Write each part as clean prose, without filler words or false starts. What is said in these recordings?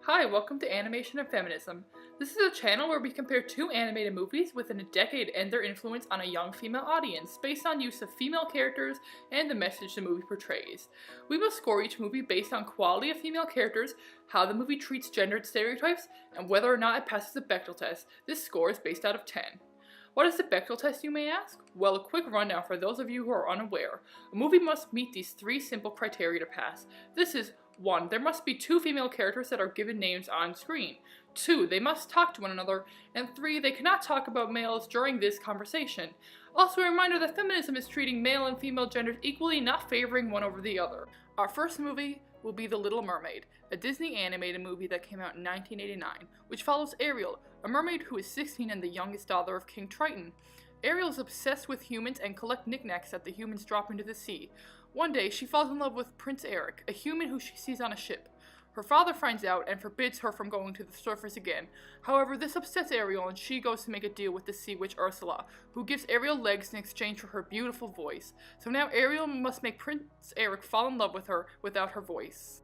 Hi, welcome to Animation and Feminism. This is a channel where we compare two animated movies within a decade and their influence on a young female audience, based on use of female characters and the message the movie portrays. We will score each movie based on quality of female characters, how the movie treats gendered stereotypes, and whether or not it passes the Bechdel test. This score is based out of 10. What is the Bechdel test, you may ask? Well, a quick rundown for those of you who are unaware. A movie must meet these three simple criteria to pass. This is 1. There must be two female characters that are given names on screen. 2. They must talk to one another. And 3. They cannot talk about males during this conversation. Also, a reminder that feminism is treating male and female genders equally, not favoring one over the other. Our first movie will be The Little Mermaid, a Disney animated movie that came out in 1989, which follows Ariel, a mermaid who is 16 and the youngest daughter of King Triton. Ariel is obsessed with humans and collects knickknacks that the humans drop into the sea. One day, she falls in love with Prince Eric, a human who she sees on a ship. Her father finds out and forbids her from going to the surface again. However, this upsets Ariel and she goes to make a deal with the sea witch Ursula, who gives Ariel legs in exchange for her beautiful voice. So now Ariel must make Prince Eric fall in love with her without her voice.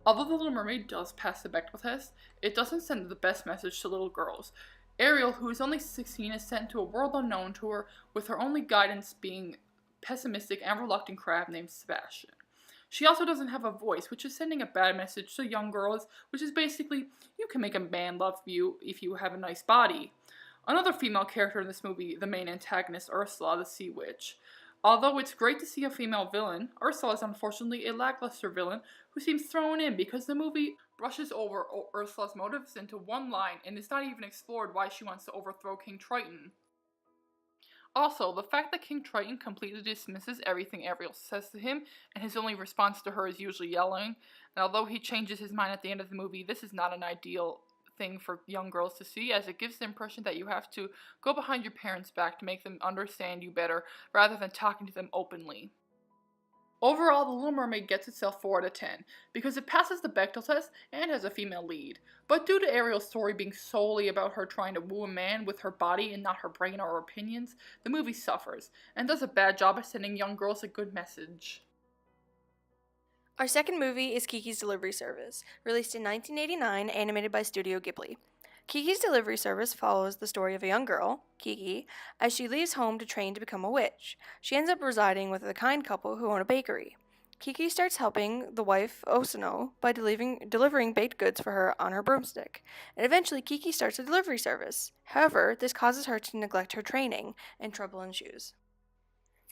Although The Little Mermaid does pass the Bechdel test, it doesn't send the best message to little girls. Ariel, who is only 16, is sent to a world unknown to her, with her only guidance being pessimistic and reluctant crab named Sebastian. She also doesn't have a voice, which is sending a bad message to young girls, which is basically, you can make a man love you if you have a nice body. Another female character in this movie, the main antagonist, Ursula, the sea witch. Although it's great to see a female villain, Ursula is unfortunately a lackluster villain who seems thrown in because the movie brushes over Ursula's motives into one line and it's not even explored why she wants to overthrow King Triton. Also, the fact that King Triton completely dismisses everything Ariel says to him, and his only response to her is usually yelling, and although he changes his mind at the end of the movie, this is not an ideal thing for young girls to see, as it gives the impression that you have to go behind your parents' back to make them understand you better, rather than talking to them openly. Overall, The Little Mermaid gets itself 4 out of 10, because it passes the Bechdel test and has a female lead. But due to Ariel's story being solely about her trying to woo a man with her body and not her brain or her opinions, the movie suffers, and does a bad job at sending young girls a good message. Our second movie is Kiki's Delivery Service, released in 1989, animated by Studio Ghibli. Kiki's Delivery Service follows the story of a young girl, Kiki, as she leaves home to train to become a witch. She ends up residing with a kind couple who own a bakery. Kiki starts helping the wife, Osano, by delivering baked goods for her on her broomstick, and eventually Kiki starts a delivery service. However, this causes her to neglect her training, and trouble ensues.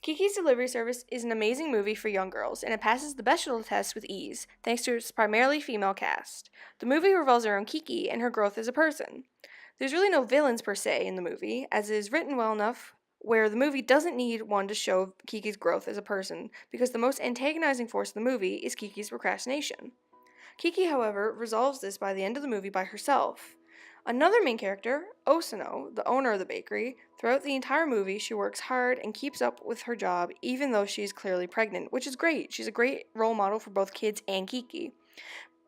Kiki's Delivery Service is an amazing movie for young girls, and it passes the Bechdel test with ease, thanks to its primarily female cast. The movie revolves around Kiki and her growth as a person. There's really no villains per se in the movie, as it is written well enough where the movie doesn't need one to show Kiki's growth as a person, because the most antagonizing force of the movie is Kiki's procrastination. Kiki, however, resolves this by the end of the movie by herself. Another main character, Osano, the owner of the bakery, throughout the entire movie she works hard and keeps up with her job even though she is clearly pregnant, which is great. She's a great role model for both kids and Kiki,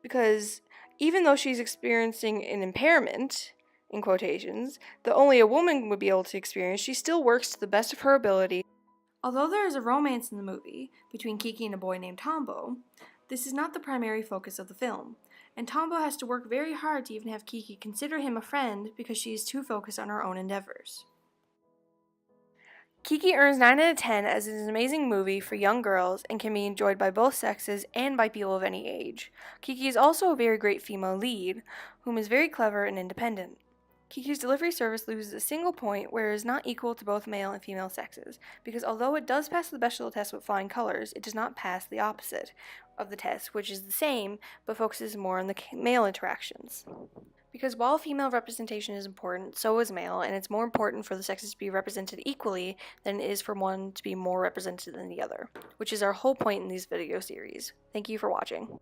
because even though she's experiencing an impairment, in quotations, that only a woman would be able to experience, she still works to the best of her ability. Although there is a romance in the movie between Kiki and a boy named Tombo, this is not the primary focus of the film, and Tombo has to work very hard to even have Kiki consider him a friend because she is too focused on her own endeavors. Kiki earns 9 out of 10 as it is an amazing movie for young girls and can be enjoyed by both sexes and by people of any age. Kiki is also a very great female lead, whom is very clever and independent. Kiki's Delivery Service loses a single point where it is not equal to both male and female sexes, because although it does pass the Bechdel test with flying colors, it does not pass the opposite of the test, which is the same, but focuses more on the male interactions. Because while female representation is important, so is male, and it's more important for the sexes to be represented equally than it is for one to be more represented than the other, which is our whole point in these video series. Thank you for watching.